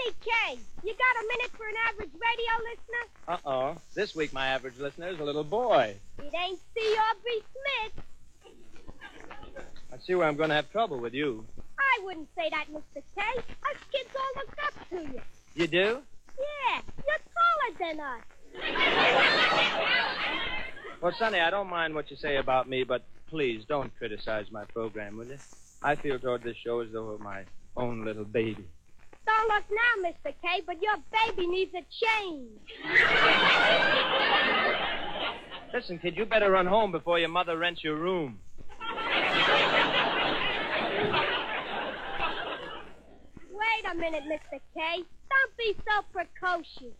Danny Kaye. You got a minute for an average radio listener? Uh-oh. This week my average listener is a little boy. It ain't C. Aubrey Smith. I see where I'm going to have trouble with you. I wouldn't say that, Mr. Kaye. Us kids all look up to you. You do? Yeah, you're taller than us. Well, Sonny, I don't mind what you say about me, but please don't criticize my program, will you? I feel toward this show as though it were my own little baby. Don't look now, Mr. Kaye, but your baby needs a change. Listen, kid, you better run home before your mother rents your room. Wait a minute, Mr. Kaye. Don't be so precocious.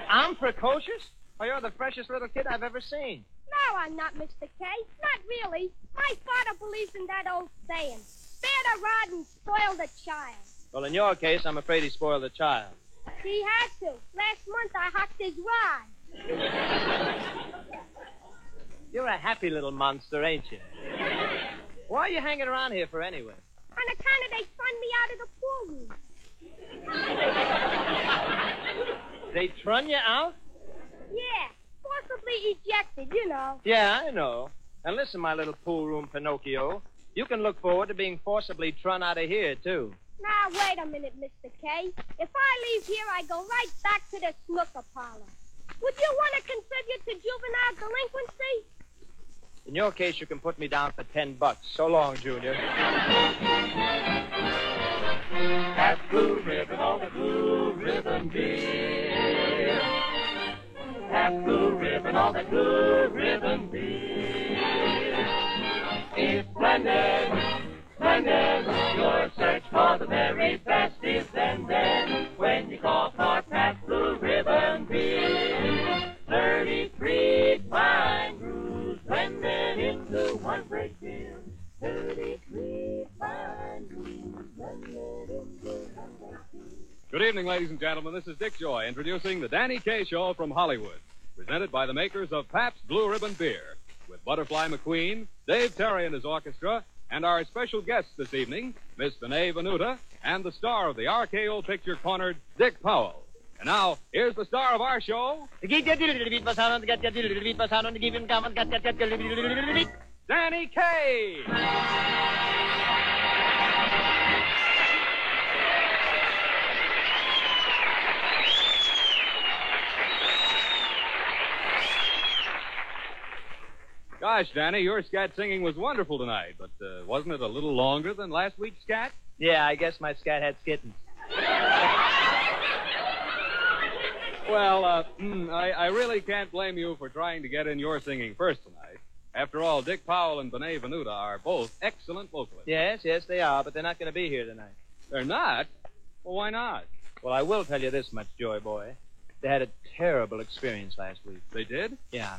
I'm precocious? Why, you're the freshest little kid I've ever seen. No, I'm not, Mr. Kaye. Not really. My father believes in that old saying. Spare the rod and spoil the child. Well, in your case, I'm afraid he spoiled the child. He had to. Last month I hocked his rod. You're a happy little monster, ain't you? Why are you hanging around here for anyway? On account of they thrown me out of the pool room. They trun you out? Yeah, forcibly ejected, you know. Yeah, I know. And listen, my little pool room Pinocchio, you can look forward to being forcibly trun out of here, too. Now, wait a minute, Mr. Kaye. If I leave here, I go right back to the snooker parlor. Would you want to contribute to juvenile delinquency? In your case, you can put me down for $10. So long, Junior. Have Blue Ribbon, all the Blue Ribbon beer. Have Blue Ribbon, all the Blue Ribbon beer. It's splendid, splendid. Your search for the very best is then when you call for Pabst Blue Ribbon beer. 33 fine brews blended into one great deal. 33 fine brews blended into one great deal. Good evening, ladies and gentlemen. This is Dick Joy introducing the Danny Kaye Show from Hollywood, presented by the makers of Pabst Blue Ribbon Beer, with Butterfly McQueen, Dave Terry and his orchestra, and our special guests this evening, Miss Benet Venuta, and the star of the RKO Picture Cornered, Dick Powell. And now, here's the star of our show, Danny Kaye. Gosh, Danny, your scat singing was wonderful tonight, but wasn't it a little longer than last week's scat? Yeah, I guess my scat had skittins. Well, I really can't blame you for trying to get in your singing first tonight. After all, Dick Powell and Benet Venuta are both excellent vocalists. Yes, they are, but they're not going to be here tonight. They're not? Well, why not? Well, I will tell you this much, Joy Boy. They had a terrible experience last week. They did? Yeah.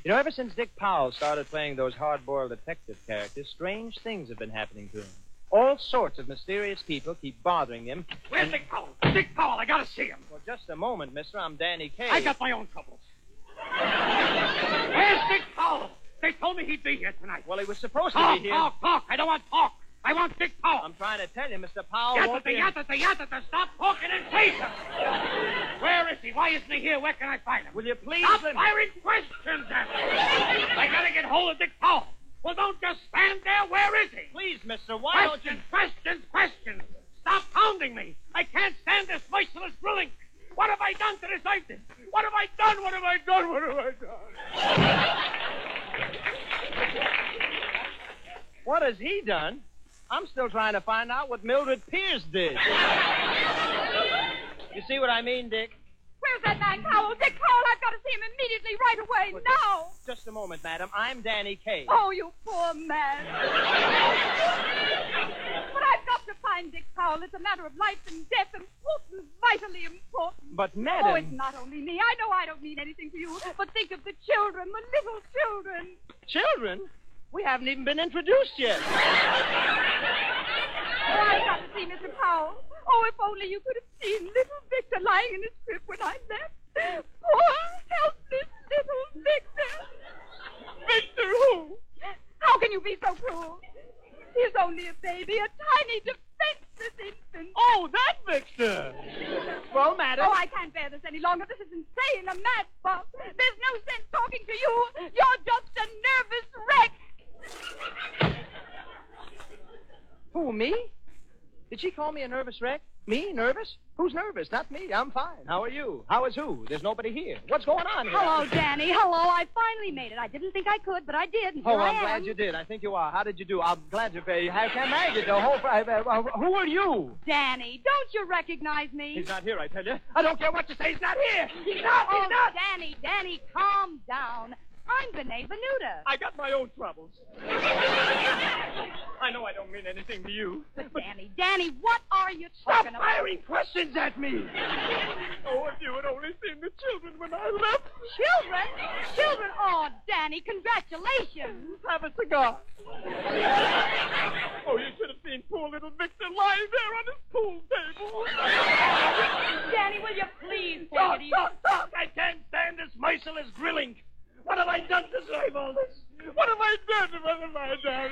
You know, ever since Dick Powell started playing those hard-boiled detective characters, strange things have been happening to him. All sorts of mysterious people keep bothering him. Where's Dick Powell? Dick Powell, I gotta see him. Well, just a moment, mister. I'm Danny Kaye. I got my own troubles. Where's Dick Powell? They told me he'd be here tonight. Well, he was supposed to be here. Talk. I don't want talk. I want Dick Powell. I'm trying to tell you, Mr. Powell won't be... Yatta, stop talking and say something. Where is he? Why isn't he here? Where can I find him? Will you please... Stop firing questions at me. I gotta get hold of Dick Powell. Well, don't just stand there. Where is he? Please, mister, why don't you... Questions. Stop pounding me. I can't stand this merciless drilling. What have I done to deserve this? What have I done? What has he done? I'm still trying to find out what Mildred Pierce did. You see what I mean, Dick? Where's that man, Powell? Dick Powell, I've got to see him immediately, right away, Well, now. Just a moment, madam. I'm Danny Kaye. Oh, you poor man. But I've got to find Dick Powell. It's a matter of life and death, important, vitally important. But, madam... Oh, it's not only me. I know I don't mean anything to you, but think of the children, the little children. Children? We haven't even been introduced yet. Oh, I've got to see Mr. Powell. Oh, if only you could have seen little Victor lying in his crib when I left. Poor, helpless little Victor. Victor who? How can you be so cruel? He's only a baby, a tiny, defenseless Robinson. Oh, that Victor! Well, madam. Oh, I can't bear this any longer. This is insane. A mad boss. There's no sense talking to you. You're just a nervous wreck. Who, me? Did she call me a nervous wreck? Me, nervous? Who's nervous? Not me. I'm fine. How are you? How is who? There's nobody here. What's going on here? Hello, Danny. Hello. I finally made it. I didn't think I could, but I did. And Oh, here I I'm am. glad you did. I think you are. How did you do? I'm glad you I can't imagine the whole... who are you? Danny, don't you recognize me? He's not here, I tell you. I don't care what you say. He's not here. He's not. Oh, He's not. Danny, calm down. I'm Benet Venuta. I got my own troubles. I know I don't mean anything to you. But Danny, what are you Stop talking about? firing questions at me! Oh, if you had only seen the children when I left. Children? Oh, Danny, congratulations. Have a cigar. Oh, you should have seen poor little Victor lying there on his pool table. Danny, will you please take Talk, it easy? talk! I can't stand this merciless grilling. What have I done to deserve all this? What have I done? What have I done?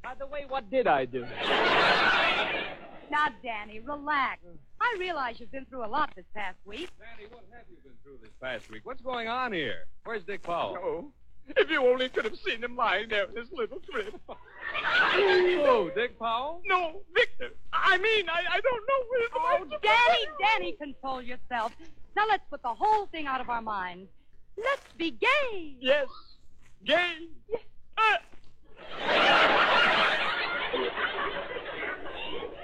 By the way, what did I do? Now, Danny, relax. I realize you've been through a lot this past week. Danny, what have you been through this past week? What's going on here? Where's Dick Powell? Oh, if you only could have seen him lying there in his little crib. Oh, Dick Powell? No, Victor. I mean, I don't know where... Oh, Danny, control yourself. Now let's put the whole thing out of our minds. Let's be gay. Yes. Gay. Yes.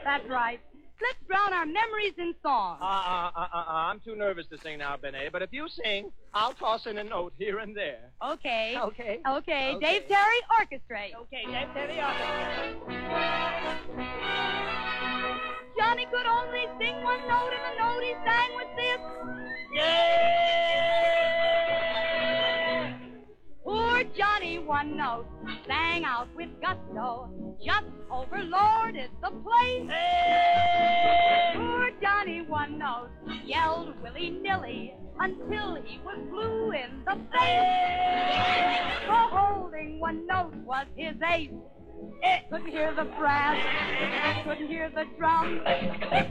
That's right. Let's drown our memories in song. I'm too nervous to sing now, Benet. But if you sing, I'll toss in a note here and there. Okay. Okay. Dave Terry, orchestrate. Okay, Dave Terry, orchestrate. Johnny could only sing one note, and the note he sang was this. Yeah! Poor Johnny, one note, sang out with gusto, just overlorded the place. Hey! Poor Johnny, one note, yelled willy-nilly until he was blue in the face. For holding one note was his ace. Couldn't hear the brass, couldn't hear the drum.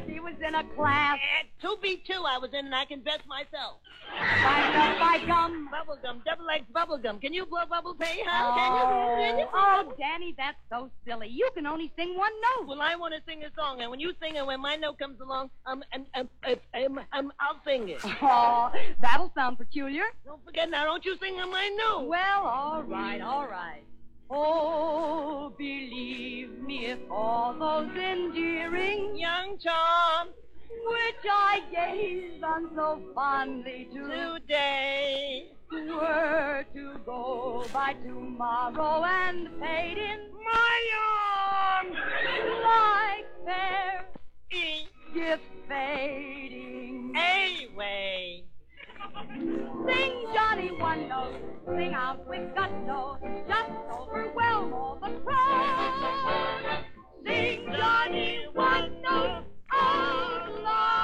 He was in a class. 2B2 I was in, and I can dress myself. By gum. Bubblegum, double-X bubblegum. Can you blow bubbles, hey, huh? Oh, Danny, that's so silly. You can only sing one note. Well, I want to sing a song, and when you sing it, when my note comes along, I'll sing it. Oh, that'll sound peculiar. Don't forget now, don't you sing on my note. Well, all right. Oh, believe me, if all those endearing Young charm which I gazed on so fondly today were to go by tomorrow and fade in my arms like fair in gifts fading away. Sing, Johnny, one note, sing out with gusto, just overwhelm all the crowd. Sing, Johnny, one note out loud.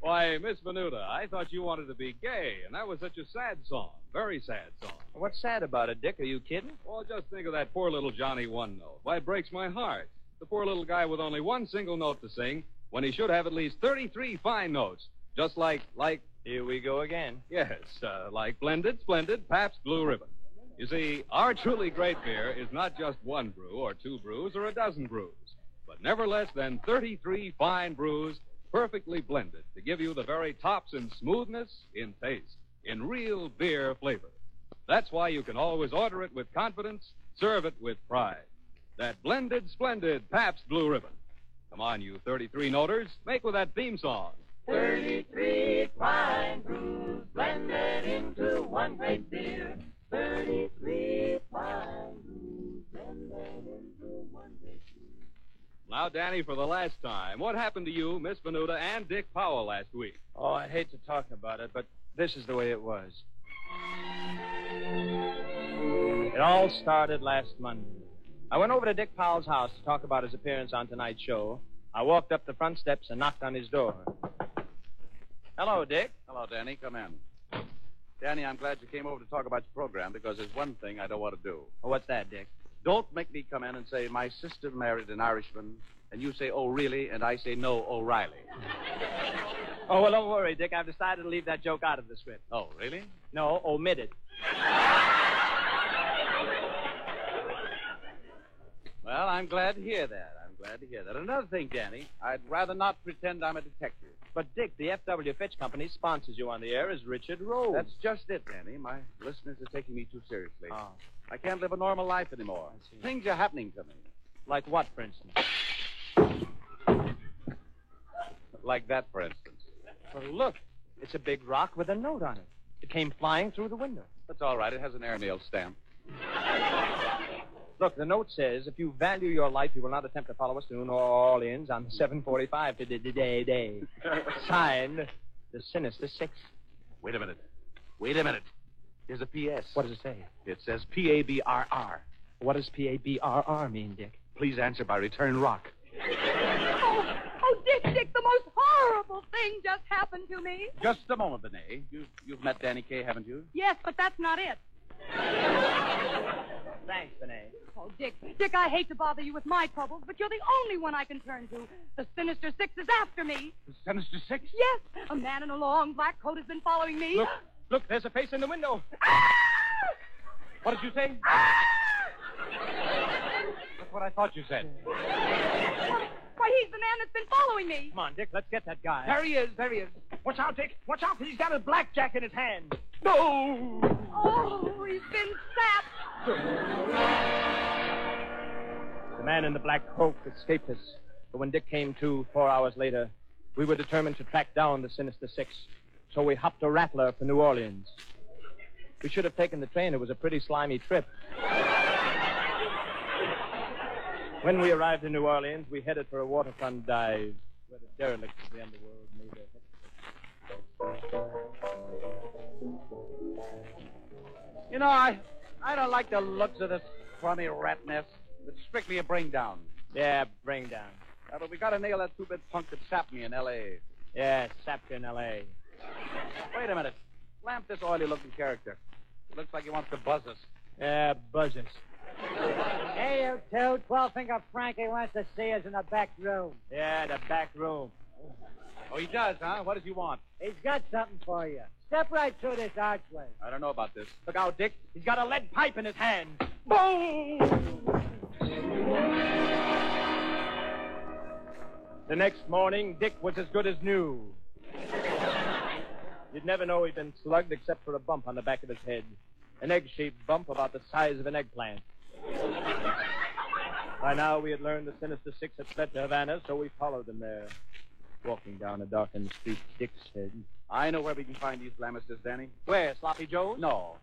Why, Miss Venuta, I thought you wanted to be gay, and that was such a sad song. Very sad song. What's sad about it, Dick? Are you kidding? Well, just think of that poor little Johnny One Note. Why, it breaks my heart. The poor little guy with only one single note to sing when he should have at least 33 fine notes. Just like... Here we go again. Yes, like Blended, Splendid, Pabst Blue Ribbon. You see, our truly great beer is not just one brew or two brews or a dozen brews, but never less than 33 fine brews perfectly blended to give you the very tops in smoothness, in taste, in real beer flavor. That's why you can always order it with confidence, serve it with pride. That Blended, Splendid Pabst Blue Ribbon. Come on, you 33 noters, make with that theme song. 33 fine brews blended into one great beer. 33 fine brews blended into one great beer. Now, Danny, for the last time, what happened to you, Miss Venuta, and Dick Powell last week? Oh, I hate to talk about it, but this is the way it was. It all started last Monday. I went over to Dick Powell's house to talk about his appearance on tonight's show. I walked up the front steps and knocked on his door. Hello, Dick. Hello, Danny. Come in. Danny, I'm glad you came over to talk about your program because there's one thing I don't want to do. Oh, what's that, Dick? Don't make me come in and say, my sister married an Irishman, and you say, oh, really, and I say, no, O'Reilly. Oh, well, don't worry, Dick. I've decided to leave that joke out of the script. Oh, really? No, omit it. Well, I'm glad to hear that. Another thing, Danny, I'd rather not pretend I'm a detective. But, Dick, the F.W. Fitch Company sponsors you on the air as Richard Rose. That's just it, Danny. My listeners are taking me too seriously. Oh. I can't live a normal life anymore. Things are happening to me. Like what, for instance? Like that, for instance. Well, look. It's a big rock with a note on it. It came flying through the window. That's all right. It has an airmail stamp. Look, the note says, if you value your life, you will not attempt to follow us to New Orleans on 7:45 today. Signed, the Sinister Six. Wait a minute. Here's a P.S. What does it say? It says P-A-B-R-R. What does P-A-B-R-R mean, Dick? Please answer by return rock. Oh, Dick, the most horrible thing just happened to me. Just a moment, Benet. You've met Danny Kaye, haven't you? Yes, but that's not it. Thanks, Benet. Oh, Dick, I hate to bother you with my troubles, but you're the only one I can turn to. The Sinister Six is after me. The Sinister Six? Yes, a man in a long black coat has been following me. Look, there's a face in the window. What did you say? That's what I thought you said. Why, he's the man that's been following me. Come on, Dick, let's get that guy. There he is. Watch out, Dick. Watch out, because he's got his blackjack in his hand. No! Oh, he's been sapped. The man in the black coat escaped us. But when Dick came to 4 hours later, we were determined to track down the Sinister Six. So we hopped a rattler for New Orleans. We should have taken the train. It was a pretty slimy trip. When we arrived in New Orleans, we headed for a waterfront dive where the derelicts of the underworld made their heads. You know, I don't like the looks of this crummy rat nest. It's strictly a bring down. Yeah, bring down. But we got to nail that two-bit punk that sapped me in L.A. Yeah, sapped in L.A. Wait a minute. Lamp this oily-looking character. It looks like he wants to buzz us. Yeah, buzz us. Hey, you two. 12-finger Frankie wants to see us in the back room. Yeah, the back room. Oh, he does, huh? What does he want? He's got something for you. Step right through this archway. I don't know about this. Look out, Dick. He's got a lead pipe in his hand. Boom! The next morning, Dick was as good as new. You'd never know he'd been slugged except for a bump on the back of his head. An egg-shaped bump about the size of an eggplant. By now, we had learned the Sinister Six had fled to Havana, so we followed them there. Walking down a darkened street, Dick said, I know where we can find these Lamisters, Danny. Where, Sloppy Joe's? No.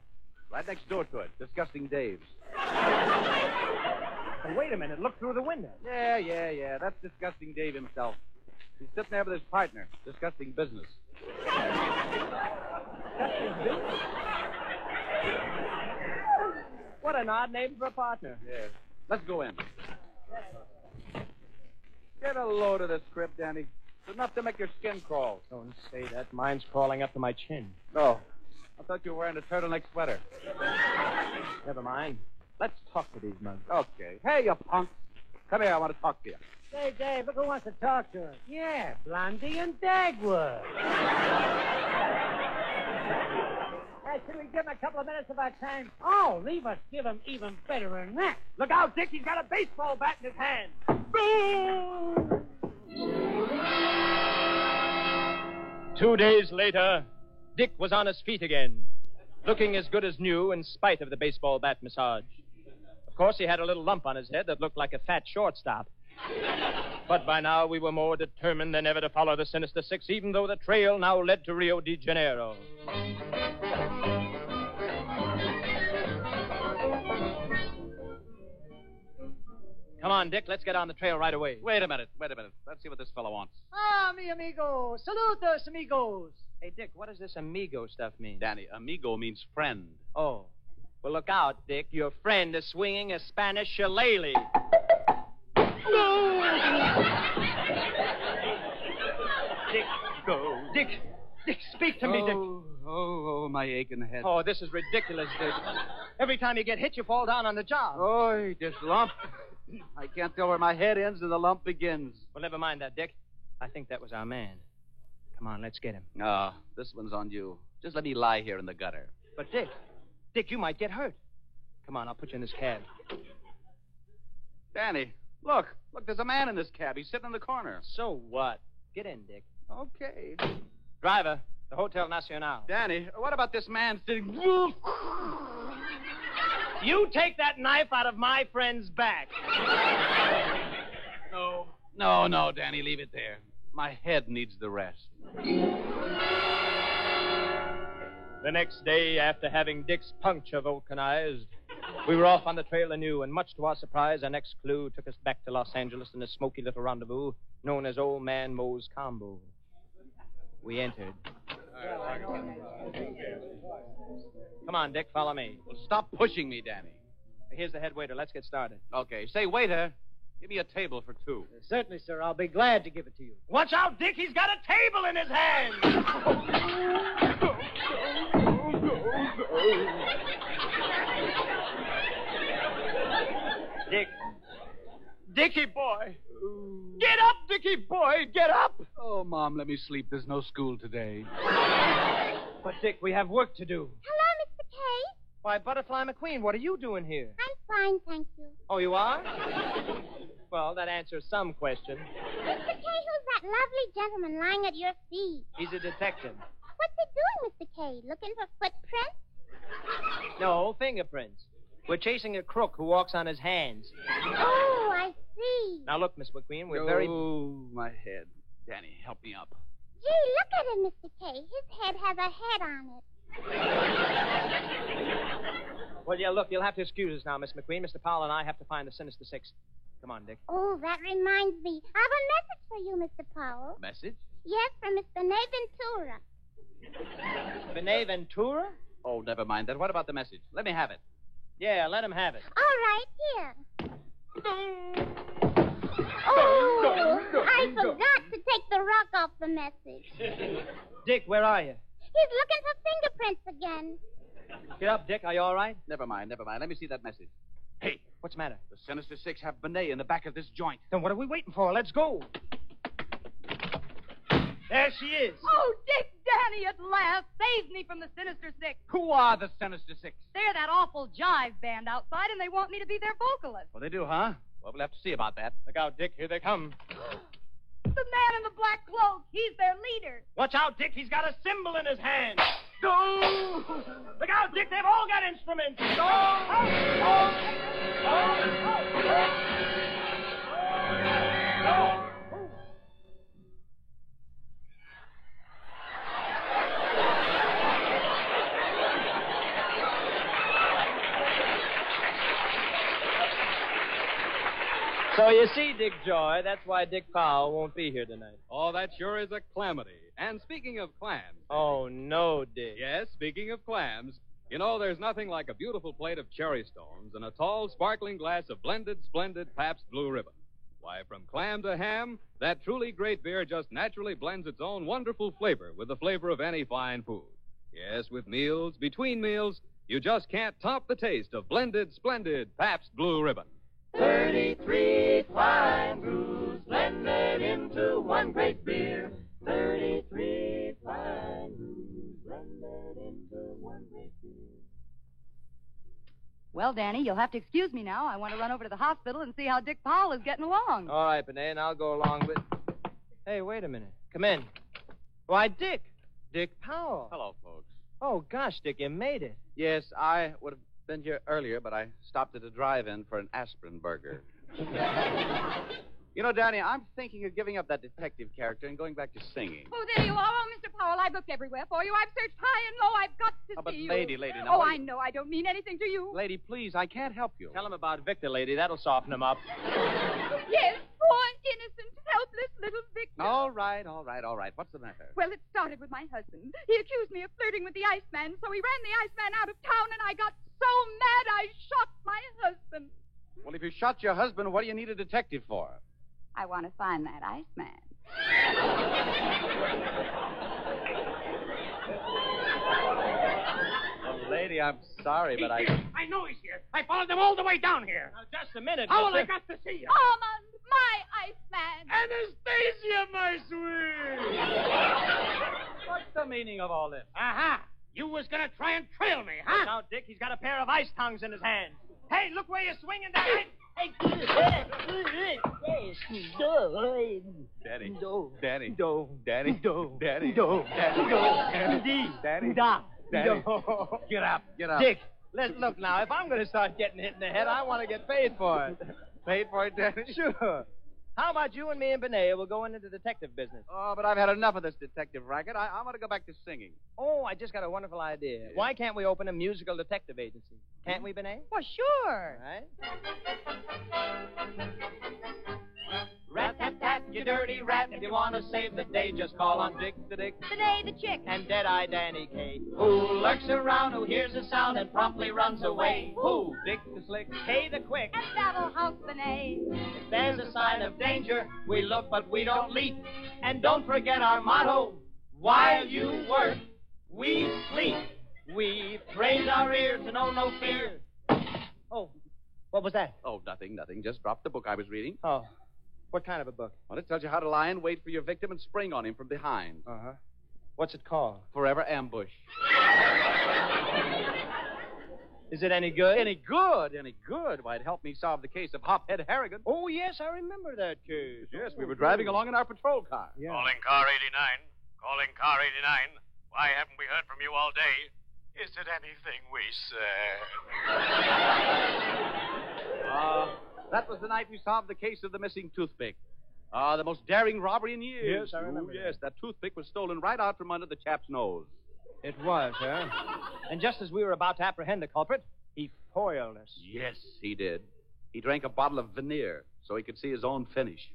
Right next door to it. Disgusting Dave's. Oh, wait a minute. Look through the window. Yeah. That's Disgusting Dave himself. He's sitting there with his partner. Disgusting Business. What an odd name for a partner. Yeah. Let's go in. Get a load of this script, Danny. It's enough to make your skin crawl. Don't say that. Mine's crawling up to my chin. Oh. I thought you were wearing a turtleneck sweater. Never mind. Let's talk to these mugs. Okay. Hey, you punk. Come here. I want to talk to you. Say, Dave, look who wants to talk to us. Yeah, Blondie and Dagwood. Hey, should we give him a couple of minutes of our time? Oh, leave us give him even better than that. Look out, Dick. He's got a baseball bat in his hand. Boom! 2 days later, Dick was on his feet again, looking as good as new in spite of the baseball bat massage. Of course, he had a little lump on his head that looked like a fat shortstop. But by now, we were more determined than ever to follow the Sinister Six, even though the trail now led to Rio de Janeiro. Come on, Dick. Let's get on the trail right away. Wait a minute. Let's see what this fellow wants. Ah, mi amigo. Saludos, amigos. Hey, Dick, what does this amigo stuff mean? Danny, amigo means friend. Oh. Well, look out, Dick. Your friend is swinging a Spanish shillelagh. Dick, go. Dick, speak to me, Dick. Oh, my aching head. Oh, this is ridiculous, Dick. Every time you get hit, you fall down on the job. Oh, this lump. I can't tell where my head ends and the lump begins. Well, never mind that, Dick. I think that was our man. Come on, let's get him. No, this one's on you. Just let me lie here in the gutter. But, Dick, you might get hurt. Come on, I'll put you in this cab. Danny, look, there's a man in this cab. He's sitting in the corner. So what? Get in, Dick. Okay. Driver, the Hotel Nacional. Danny, what about this man sitting... You take that knife out of my friend's back. No, Danny, leave it there. My head needs the rest. The next day, after having Dick's puncture vulcanized, we were off on the trail anew, and much to our surprise, our next clue took us back to Los Angeles in a smoky little rendezvous known as Old Man Moe's Combo. We entered. Come on, Dick, follow me. Well, stop pushing me, Danny. Here's the head waiter. Let's get started. Okay, say, waiter, give me a table for two. Certainly, sir. I'll be glad to give it to you. Watch out, Dick. He's got a table in his hand. Dick. Dickie boy. Get up, Dickie boy. Get up. Oh, Mom, let me sleep. There's no school today. But, Dick, we have work to do. Hello, Mr. K. Why, Butterfly McQueen, what are you doing here? I'm fine, thank you. Oh, you are? Well, that answers some question. Mr. K, who's that lovely gentleman lying at your feet? He's a detective. What's he doing, Mr. K? Looking for footprints? No, fingerprints. We're chasing a crook who walks on his hands. Oh, I see. Now, look, Miss McQueen, we're very... Oh, my head. Danny, help me up. Gee, look at him, Mr. K. His head has a head on it. Well, yeah, look, you'll have to excuse us now, Miss McQueen. Mr. Powell and I have to find the Sinister Six. Come on, Dick. Oh, that reminds me. I have a message for you, Mr. Powell. Message? Yes, from Miss Benet Ventura. Benet Ventura? Oh, never mind that. What about the message? Let me have it. Yeah, let him have it. All right, here. Oh, I forgot to take the rock off the message. Dick, where are you? He's looking for fingerprints again. Get up, Dick. Are you all right? Never mind. Let me see that message. Hey, what's the matter? The Sinister Six have Benet in the back of this joint. Then what are we waiting for? Let's go. There she is. Oh, Dick, Danny, at last. Saved me from the Sinister Six. Who are the Sinister Six? They're that awful jive band outside, and they want me to be their vocalist. Well, they do, huh? Well, we'll have to see about that. Look out, Dick. Here they come. The man in the black cloak, he's their leader. Watch out, Dick. He's got a cymbal in his hand. Go! Look out, Dick. They've all got instruments. Go! So you see, Dick Joy, that's why Dick Powell won't be here tonight. Oh, that sure is a calamity. And speaking of clams... Oh, no, Dick. Yes, speaking of clams, you know, there's nothing like a beautiful plate of cherry stones and a tall, sparkling glass of blended, splendid Pabst Blue Ribbon. Why, from clam to ham, that truly great beer just naturally blends its own wonderful flavor with the flavor of any fine food. Yes, with meals, between meals, you just can't top the taste of blended, splendid Pabst Blue Ribbon. 33 fine brews blended into one great beer. 33 fine brews blended into one great beer. Well, Danny, you'll have to excuse me now. I want to run over to the hospital and see how Dick Powell is getting along. All right, Benet, and I'll go along with... Hey, wait a minute. Come in. Why, Dick. Dick Powell. Hello, folks. Oh, gosh, Dick, you made it. Yes, I would have been here earlier, but I stopped at a drive-in for an aspirin burger. You know, Danny, I'm thinking of giving up that detective character and going back to singing. Oh, there you are. Oh, Mr. Powell, I've looked everywhere for you. I've searched high and low. I've got to But see you. lady, now. Oh, I know. I don't mean anything to you. Lady, please, I can't help you. Tell him about Victor, lady. That'll soften him up. Yes, poor, innocent, helpless little Victor. All right. What's the matter? Well, it started with my husband. He accused me of flirting with the Iceman, so he ran the Iceman out of town, and I got so mad I shot my husband. Well, if you shot your husband, what do you need a detective for? I want to find that Iceman. Well, lady, I'm sorry, but He's here. I know he's here. I followed him all the way down here. Now, just a minute. How will mister. I got to see you? Almond, my Iceman. Anastasia, my sweet. what's the meaning of all this? Aha. You was going to try and trail me, huh? Now, Dick, he's got a pair of ice tongues in his hand. Hey, look where you're swinging that. Hey, Danny. Do. Danny. Do. Danny. Do. Danny. Do. Danny. Danny. Da. Danny. Do. Get up. Dick, look now. If I'm going to start getting hit in the head, I want to get paid for it. Paid for it, Danny? Sure. How about you and me and Benet will go into the detective business? Oh, but I've had enough of this detective racket. I want to go back to singing. Oh, I just got a wonderful idea. Yeah. Why can't we open a musical detective agency? Can't we, Benet? Well, sure. All right. Rat-tat-tat, you dirty rat. If you want to save the day, just call on Dick the Dick. Benet the chick. And Dead-Eye Danny Kaye. Who lurks around, who hears a sound and promptly runs away. Who? Dick the Slick. Kay the Quick. And Battle House Benet. If there's a sign of danger, we look but we don't leap. And don't forget our motto, while you work, we sleep. We raise our ear to know no fear. Oh, what was that? Oh, nothing. Just dropped the book I was reading. Oh, what kind of a book? Well, it tells you how to lie and wait for your victim and spring on him from behind. Uh-huh. What's it called? Forever Ambush. Is it any good? Any good? Why, it helped me solve the case of Hophead Harrigan. Oh, yes, I remember that case. Yes, we were driving along in our patrol car. Yeah. Calling car 89. Calling car 89. Why haven't we heard from you all day? Is it anything we said? That was the night we solved the case of the missing toothpick. The most daring robbery in years. Yes, I remember Yes, that toothpick was stolen right out from under the chap's nose. It was, huh? And just as we were about to apprehend the culprit, he foiled us. Yes, he did. He drank a bottle of veneer so he could see his own finish.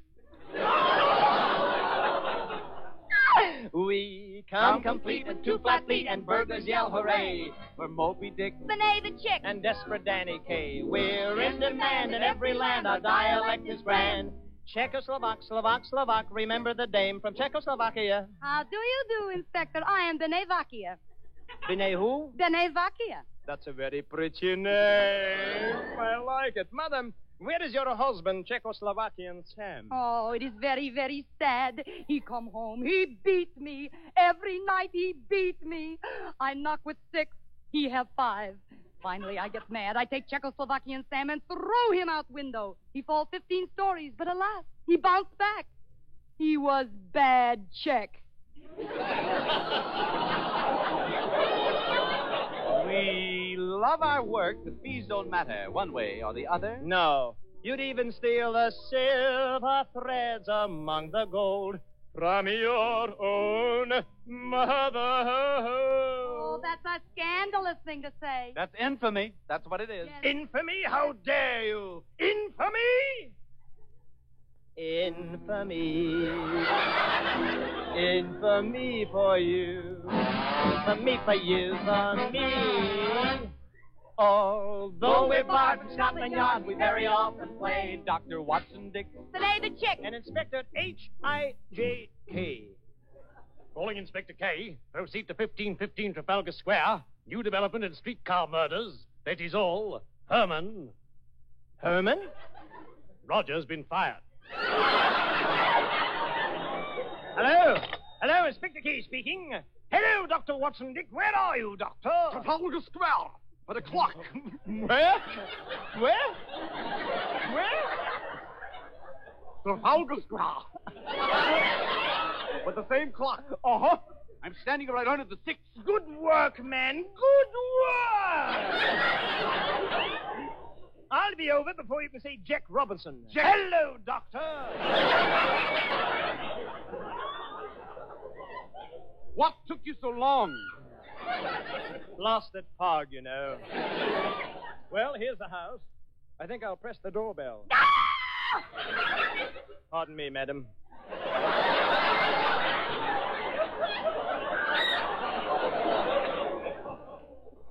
We Come complete with two flat feet and burglars yell hooray. for Moby Dick Benet the chick. and Desperate Danny Kaye. We're in demand in every land. Our dialect is grand. Czechoslovak, Slovak, remember the dame from Czechoslovakia. How do you do, Inspector? I am Benet Vakia. Benet who? Benet Vakia. That's a very pretty name. I like it. Madam, where is your husband, Czechoslovakian Sam? Oh, it is very, very sad. He come home. He beat me. Every night he beat me. I knock with 6. He have 5. Finally, I get mad. I take Czechoslovakian Sam and throw him out window. He fall 15 stories, but alas, he bounced back. He was bad Czech. We love our work. The fees don't matter one way or the other. No. You'd even steal the silver threads among the gold from your own mother. Oh, that's a scandalous thing to say. That's infamy. That's what it is. Yes. Infamy? How dare you? Infamy? Infamy. Infamy for you. Infamy for you, for me. Although we're barred from Scotland Yard, we very often play Dr. Watson Dick Benet the chick. and Inspector H.I.J.K. Calling Inspector K. Proceed to 1515 Trafalgar Square. New development in streetcar murders. That is all. Herman. Herman? Roger's been fired. Hello? Hello, Inspector K speaking. Hello, Dr. Watson Dick. Where are you, Doctor? Trafalgar Square. At a clock. Where? Where? Where? Trafalgar Square. With the same clock. Uh-huh. I'm standing right under the 6. Good work, man. Good work. I'll be be over before you can see Jack Robinson. Hello, Doctor. What took you so long? Lost at fog, you know. Well, here's the house. I think I'll press the doorbell. Pardon me, madam.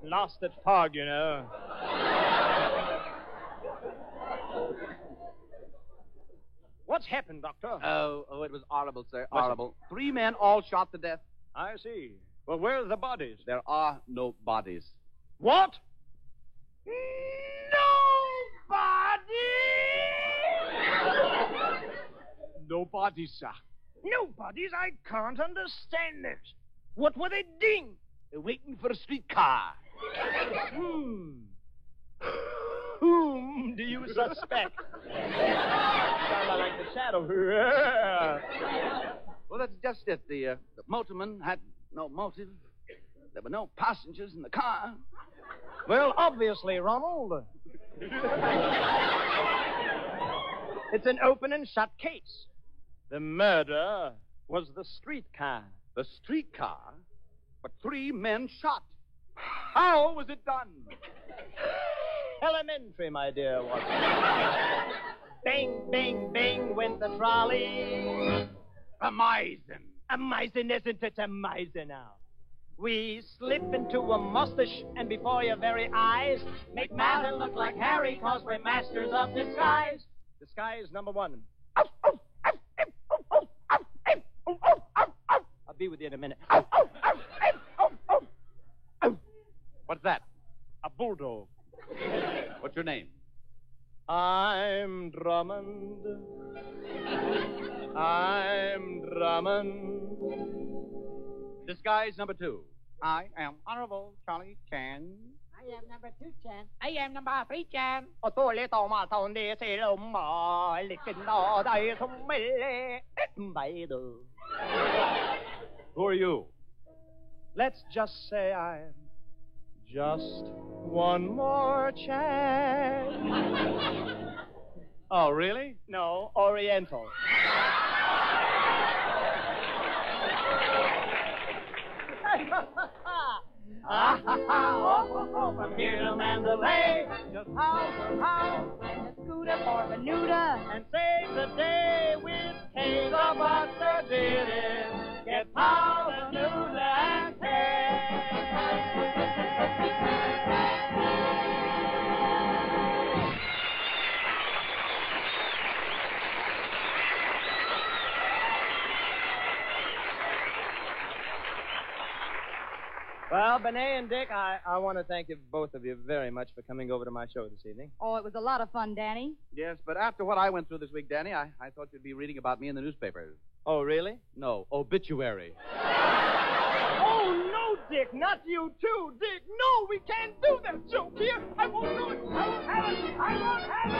Lost at fog, you know. What's happened, Doctor? Oh, it was horrible, sir. Horrible. 3 men all shot to death. I see. Well, where are the bodies? There are no bodies. What? No bodies, sir. No bodies? I can't understand this. What were they doing? They're waiting for a streetcar. Whom do you suspect? Sound like the shadow. Well, that's just it. The motorman had no motive. There were no passengers in the car. Well, obviously, Ronald. It's an open and shut case. The murder was the streetcar. The streetcar? But 3 men shot. How was it done? Elementary, my dear Watson. Bang, bang, bang went the trolley. Amazing. Amazing, isn't it? Amazing now. We slip into a mustache, and before your very eyes, make Martin look like Harry, cause we're masters of disguise. Disguise number 1. I'll be with you in a minute. What's that? A bulldog. What's your name? I'm Drummond. I'm Drummond. Disguise number 2. I am Honorable Charlie Chan. I am number 2, Chan. I am number 3, Chan. Who are you? Let's just say I'm just one more chance. Oh, really? No, Oriental. From here to Mandalay, just how, And a scooter for Bermuda. and save the day with Kay the Buster did it. Get power, Bermuda, and Well, Benet and Dick, I want to thank you, both of you, very much for coming over to my show this evening. Oh, it was a lot of fun, Danny. Yes, but after what I went through this week, Danny, I thought you'd be reading about me in the newspapers. Oh, really? No, obituary. Oh, no, Dick, not you too, Dick. No, we can't do that joke here. I won't do it. I won't have it. I won't have it.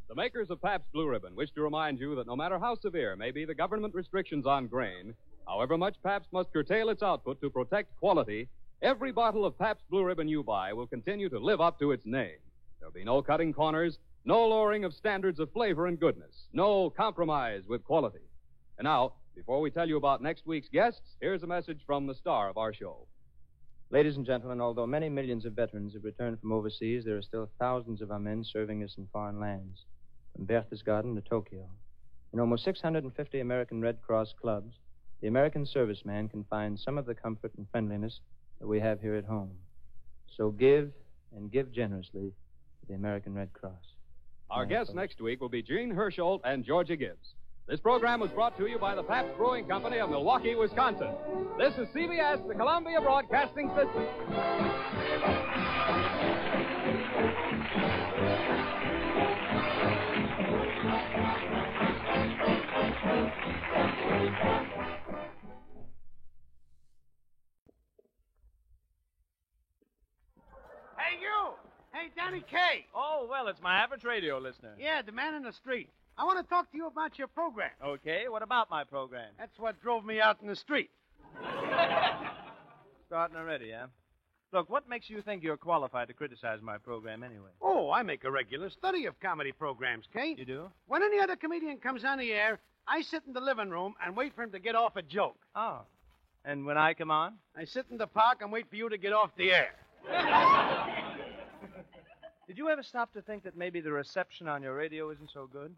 The makers of Pabst Blue Ribbon wish to remind you that no matter how severe may be the government restrictions on grain, however much Pabst must curtail its output to protect quality, every bottle of Pabst Blue Ribbon you buy will continue to live up to its name. There'll be no cutting corners, no lowering of standards of flavor and goodness, no compromise with quality. And now, before we tell you about next week's guests, here's a message from the star of our show. Ladies and gentlemen, although many millions of veterans have returned from overseas, there are still thousands of our men serving us in foreign lands, from Berchtesgaden to Tokyo. In almost 650 American Red Cross clubs, the American serviceman can find some of the comfort and friendliness that we have here at home. So give, and give generously, to the American Red Cross. Our guests next week will be Gene Hersholt and Georgia Gibbs. This program was brought to you by the Pabst Brewing Company of Milwaukee, Wisconsin. This is CBS, the Columbia Broadcasting System. Hey, you! Hey, Danny Kaye. Oh, well, it's my average radio listener. Yeah, the man in the street. I want to talk to you about your program. Okay, what about my program? That's what drove me out in the street. Starting already, huh? Look, what makes you think you're qualified to criticize my program anyway? Oh, I make a regular study of comedy programs, Kate. You do? When any other comedian comes on the air, I sit in the living room and wait for him to get off a joke. Oh. And when I come on? I sit in the park and wait for you to get off the air. Did you ever stop to think that maybe the reception on your radio isn't so good?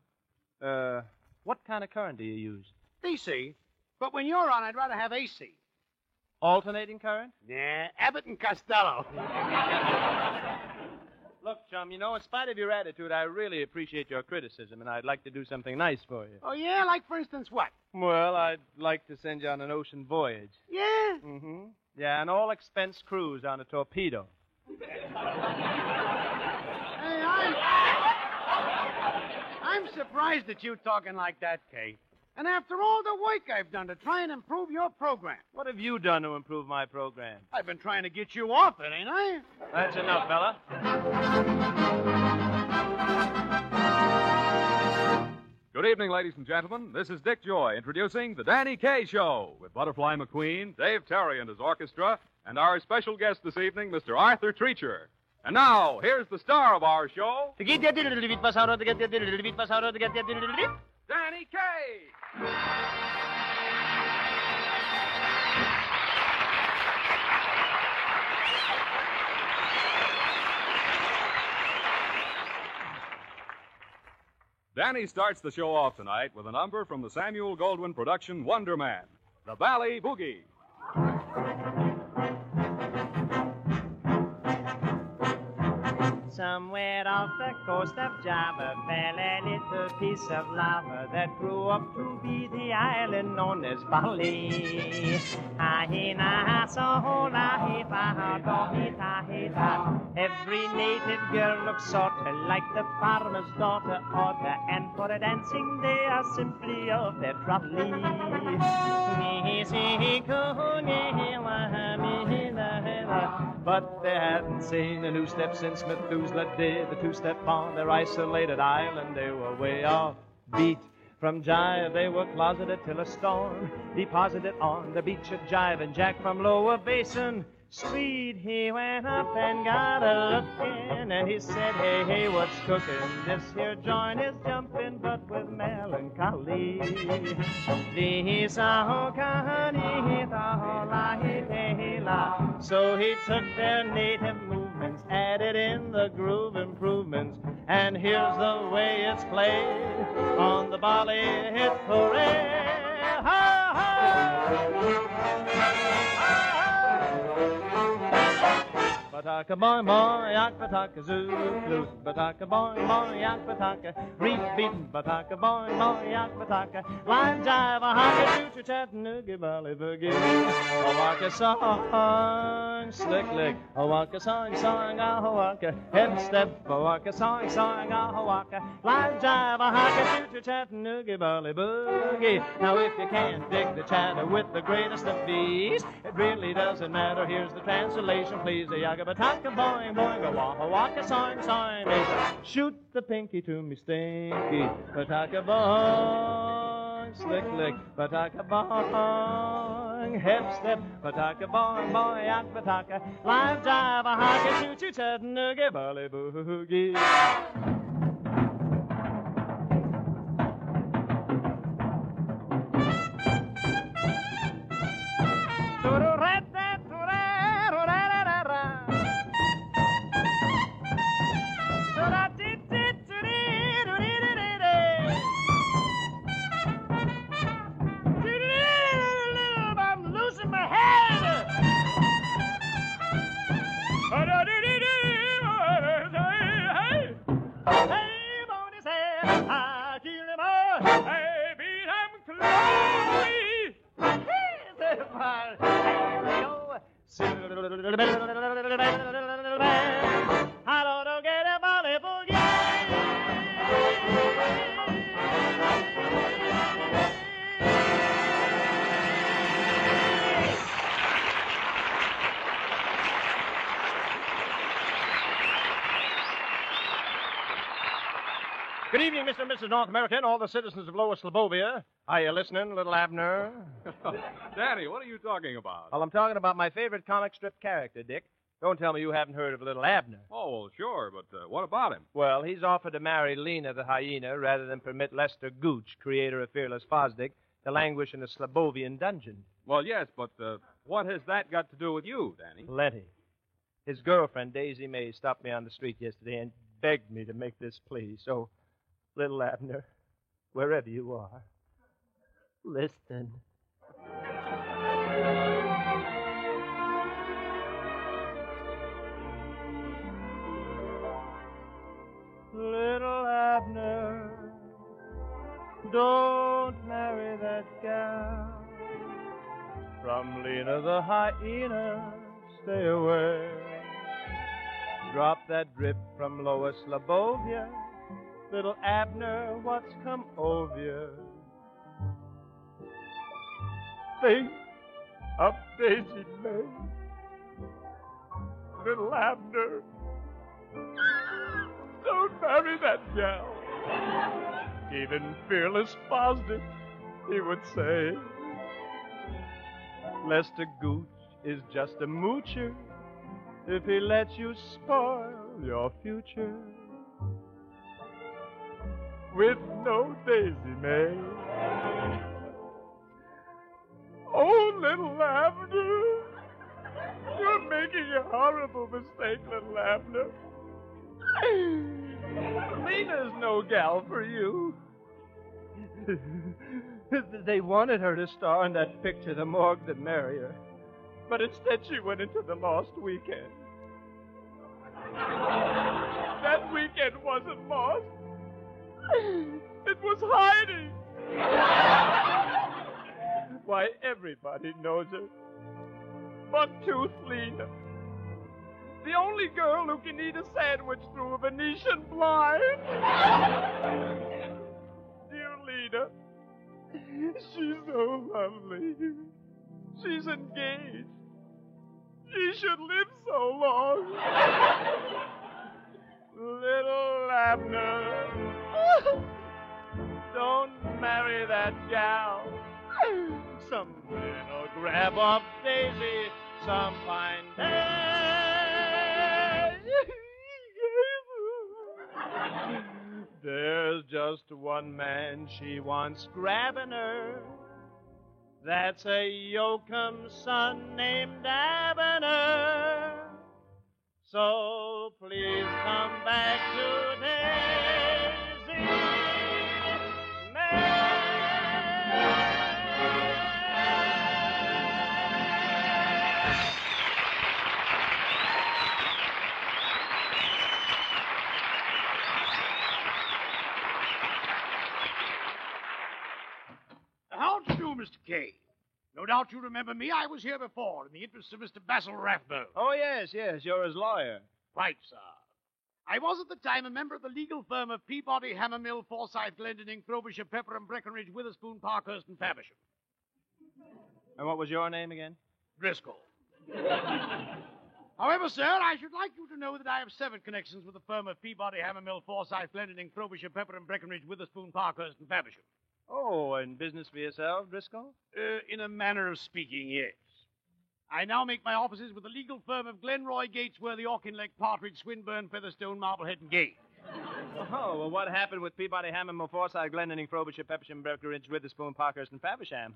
What kind of current do you use? DC. But when you're on, I'd rather have AC. Alternating current? Yeah, Abbott and Costello. Look, chum, you know, in spite of your attitude, I really appreciate your criticism, and I'd like to do something nice for you. Oh, yeah? Like, for instance, what? Well, I'd like to send you on an ocean voyage. Yeah? Mm-hmm. Yeah, an all-expense cruise on a torpedo. Hey, I'm surprised at you talking like that, Kate. And after all the work I've done to try and improve your program. What have you done to improve my program? I've been trying to get you off it, ain't I? That's enough, fella. Good evening, ladies and gentlemen. This is Dick Joy introducing The Danny Kaye Show with Butterfly McQueen, Dave Terry and his orchestra, and our special guest this evening, Mr. Arthur Treacher. And now, here's the star of our show, Danny Kaye. Danny starts the show off tonight with a number from the Samuel Goldwyn production Wonder Man, The Bally Boogie. Somewhere off the coast of Java fell a little piece of lava that grew up to be the island known as Bali. Every native girl looks sort of like the farmer's daughter oughta, and for a dancing they are simply off their trolley. But they hadn't seen a new step since Methuselah did the two-step on their isolated island. They were way off beat. From Jive they were closeted till a storm deposited on the beach at Jive, and Jack from Lower Basin Street, he went up and got a lookin', and he said, hey, hey, what's cooking? This here joint is jumping, but with melancholy. So he took their native movements, added in the groove improvements, and here's the way it's played on the Bali Hit Parade. Ha, ha! Bataka boy boy, yak bataka zoo, flute, bataka boy boy, yak bataka, reef beaten, bataka boy boy, yak bataka, line jive, a haka choo Chattanooga Valley boogie, a waka song, slick lick, a waka song, song, a waka, head step, a waka song, song, a waka, line jive, a haka choo Chattanooga Valley boogie. Now if you can't dig the chatter with the greatest of bees, it really doesn't matter. Here's the translation, please. A yaga bataka boing boing, a waka waka song song. Shoot the pinky to me stinky, bataka boing, slick lick, bataka boing, hip step, bataka boing boing, yak bataka, live jive, a haka choo choo Chattanooga Valley boogie. Good evening, Mr. and Mrs. North America, and all the citizens of Lower Slobovia. Are you listening, little Abner? Danny, what are you talking about? Well, I'm talking about my favorite comic strip character, Dick. Don't tell me you haven't heard of little Abner. Oh, well, sure, but what about him? Well, he's offered to marry Lena the hyena rather than permit Lester Gooch, creator of Fearless Fosdick, to languish in a Slabovian dungeon. Well, yes, but what has that got to do with you, Danny? Plenty. His girlfriend, Daisy May, stopped me on the street yesterday and begged me to make this plea. So, little Abner, wherever you are, listen. Little Abner, don't marry that gal. From Lena the hyena, stay away. Drop that drip from Lois Slabovia. Little Abner, what's come over you? Think of Daisy May. Little Abner, don't marry that gal. Even Fearless Fosdick, he would say. Lester Gooch is just a moocher if he lets you spoil your future with no Daisy May. Oh, little Abner, you're making a horrible mistake, little Abner. Lena's no gal for you. They wanted her to star in that picture, The Morgue That Marry Her. But instead she went into The Lost Weekend. That weekend wasn't lost. It was hiding. Why, everybody knows her. Bucktooth Lena. The only girl who can eat a sandwich through a Venetian blind. Dear Lena, she's so lovely. She's engaged. She should live so long. Little Abner, don't marry that gal. Some man'll grab off Daisy some fine day. There's just one man she wants grabbing her. That's a Yoakum son named Abner. So please come back to Daisy May. How do you do, Mr. Kay? No doubt you remember me. I was here before in the interest of Mr. Basil Rathbone. Oh, yes, you're his lawyer. Right, sir. I was at the time a member of the legal firm of Peabody, Hammermill, Forsyth, Glendinning, Frobisher, Pepper, and Breckenridge, Witherspoon, Parkhurst, and Faversham. And what was your name again? Driscoll. However, sir, I should like you to know that I have severed connections with the firm of Peabody, Hammermill, Forsyth, Glendinning, Frobisher, Pepper, and Breckenridge, Witherspoon, Parkhurst, and Faversham. Oh, in business for yourself, Driscoll? In a manner of speaking, yes. I now make my offices with the legal firm of Glenroy, Gatesworthy, Auchinleck, Partridge, Swinburne, Featherstone, Marblehead, and Gage. Oh, well, what happened with Peabody, Hammermill, Forsyth, Glendinning, Frobisher, Peppersham, Breckenridge, Witherspoon, Parkhurst, and Faversham?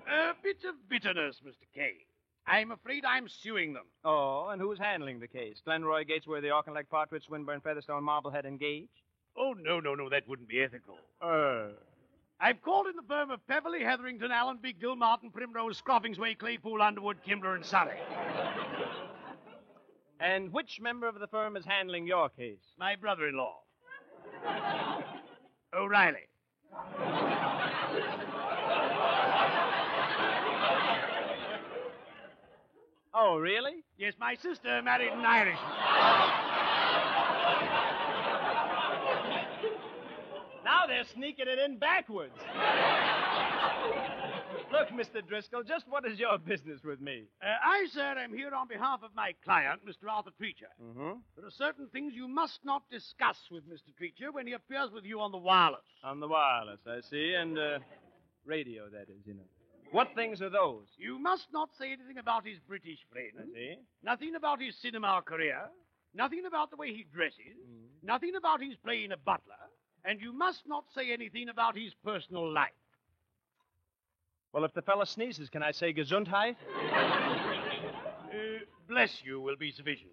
A bit of bitterness, Mr. Kay. I'm afraid I'm suing them. Oh, and who's handling the case? Glenroy, Gatesworthy, Auchinleck, Partridge, Swinburne, Featherstone, Marblehead, and Gage? Oh, no, that wouldn't be ethical. I've called in the firm of Peverly, Hetherington, Allenby, Gilmartin, Primrose, Scroffingsway, Claypool, Underwood, Kimbler, and Surrey. And which member of the firm is handling your case? My brother-in-law. O'Reilly. Oh, really? Yes, my sister married an Irishman. Now they're sneaking it in backwards. Look, Mr. Driscoll, just what is your business with me? I, sir, am here on behalf of my client, Mr. Arthur Treacher. Mm-hmm. There are certain things you must not discuss with Mr. Treacher when he appears with you on the wireless. On the wireless, I see, and radio, that is, you know. What things are those? You must not say anything about his British friend. I see. Nothing about his cinema career. Nothing about the way he dresses. Nothing about his playing a butler. And you must not say anything about his personal life. Well, if the fellow sneezes, can I say Gesundheit? Bless you will be sufficient.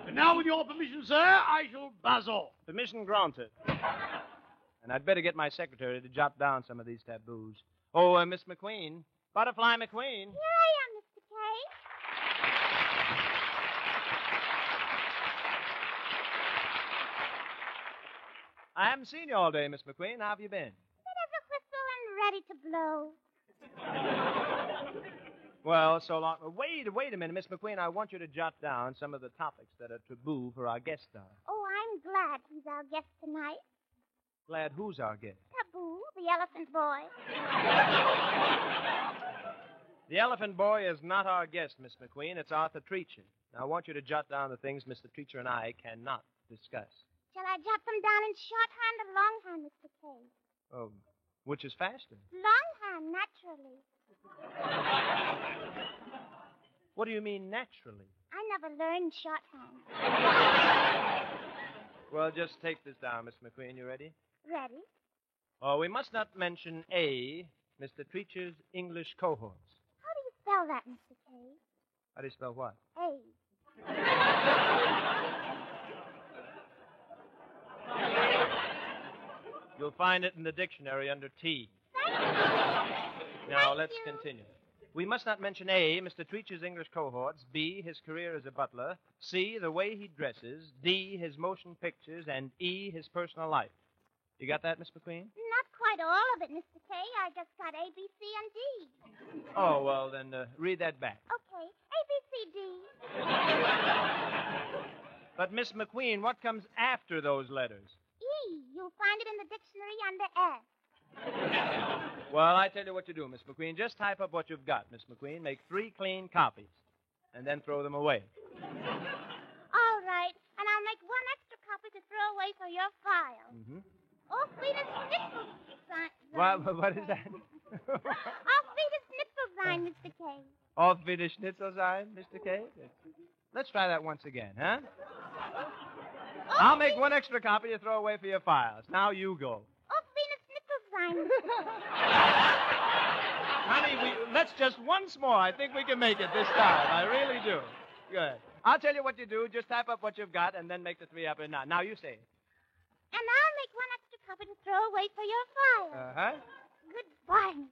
And now, with your permission, sir, I shall buzz off. Permission granted. And I'd better get my secretary to jot down some of these taboos. Oh, Miss McQueen. Butterfly McQueen. Here I am, Mr. K. I haven't seen you all day, Miss McQueen. How have you been? Bit of a whistle and ready to blow. Well, so long. Wait a minute, Miss McQueen. I want you to jot down some of the topics that are taboo for our guest star. Oh, I'm glad he's our guest tonight. Glad who's our guest? Taboo, the elephant boy. The elephant boy is not our guest, Miss McQueen. It's Arthur Treacher. Now, I want you to jot down the things Mr. Treacher and I cannot discuss. Shall I jot them down in shorthand or longhand, Mr. K? Oh, which is faster? Longhand, naturally. What do you mean, naturally? I never learned shorthand. Well, just take this down, Miss McQueen. You ready? Ready? Oh, we must not mention A, Mr. Treacher's English cohorts. How do you spell that, Mr. K? How do you spell what? A. You'll find it in the dictionary under T. Now, let's continue. We must not mention A, Mr. Treacher's English cohorts, B, his career as a butler, C, the way he dresses, D, his motion pictures, and E, his personal life. You got that, Miss McQueen? Not quite all of it, Mr. K. I just got A, B, C, and D. Oh, well, then read that back. Okay. A, B, C, D. But, Miss McQueen, what comes after those letters? E. You'll find it in the dictionary under S. Well, I tell you what you do, Miss McQueen. Just type up what you've got, Miss McQueen. Make 3 clean copies, and then throw them away. All right. And I'll make 1 extra copy to throw away for your file. Mm-hmm. Auf Wiedersehen, What is that? Auf Wiedersehen, Mr. K. Auf Wiederschnitzelsein, Mr. K? Let's try that once again, huh? I'll make 1 extra copy to throw away for your files. Now you go. Auf Wiedersehen. Honey, let's just once more. I think we can make it this time. I really do. Good. I'll tell you what you do. Just type up what you've got and then make the 3 up and down. Now you say it. And I'll make 1 extra copy to throw away for your file. Uh-huh. Goodbye.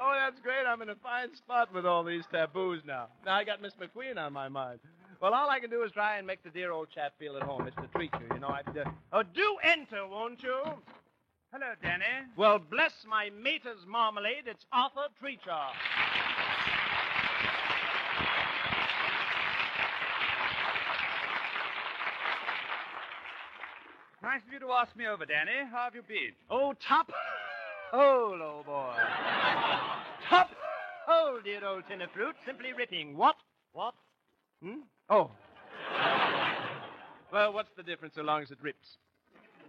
Oh, that's great. I'm in a fine spot with all these taboos now. Now I got Miss McQueen on my mind. Well, all I can do is try and make the dear old chap feel at home, Mr. Treacher. You know, do enter, won't you? Hello, Danny. Well, bless my mater's marmalade. It's Arthur Treacher. Nice of you to ask me over, Danny. How have you been? Oh, top hole, old boy. Top hole, dear old tin of fruit. Simply ripping. What? Oh. Well, what's the difference so long as it rips?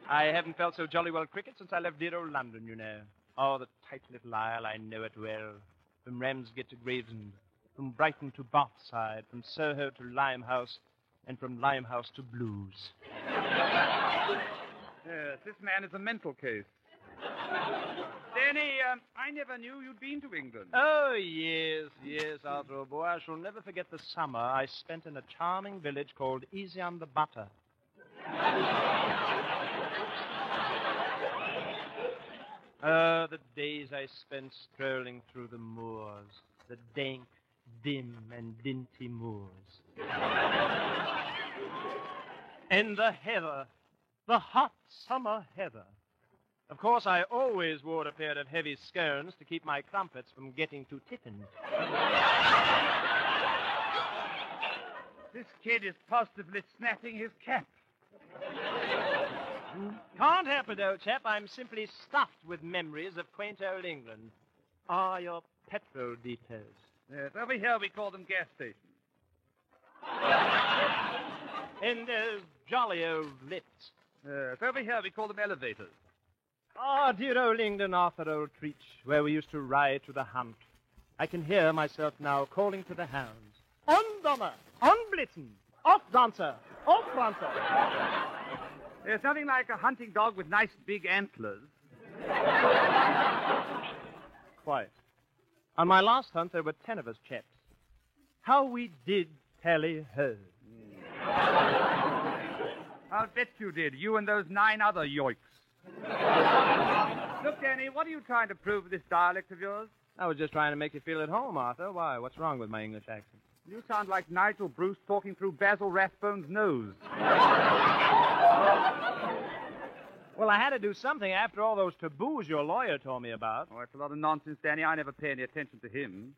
I haven't felt so jolly well cricket since I left dear old London, you know. Oh, the tight little isle, I know it well. From Ramsgate to Gravesend, from Brighton to Bathside, from Soho to Limehouse, and from Limehouse to Blues. Yes, this man is a mental case. Danny, I never knew you'd been to England. Oh, yes, Arthur, old boy. I shall never forget the summer I spent in a charming village called Easy on the Butter. The days I spent strolling through the moors, the dank, dim, and dinty moors. And the heather, the hot summer heather. Of course, I always wore a pair of heavy scones to keep my crumpets from getting too tiffin. This kid is positively snapping his cap. Can't help it, old chap. I'm simply stuffed with memories of quaint old England. Ah, your petrol depots. Yes, over here we call them gas stations. And there's jollier lifts. Yes, over here we call them elevators. Ah, dear old England, Arthur, old Treach, where we used to ride to the hunt. I can hear myself now calling to the hounds. On Donner, on Blitzen, off Dancer, off Prancer. There's nothing like a hunting dog with nice big antlers. Quite. On my last hunt, there were 10 of us chaps. How we did tally ho. I'll bet you did. You and those 9 other yoiks. Look, Danny, what are you trying to prove with this dialect of yours? I was just trying to make you feel at home, Arthur. Why? What's wrong with my English accent? You sound like Nigel Bruce talking through Basil Rathbone's nose. Well, I had to do something after all those taboos your lawyer told me about. Oh, it's a lot of nonsense, Danny. I never pay any attention to him.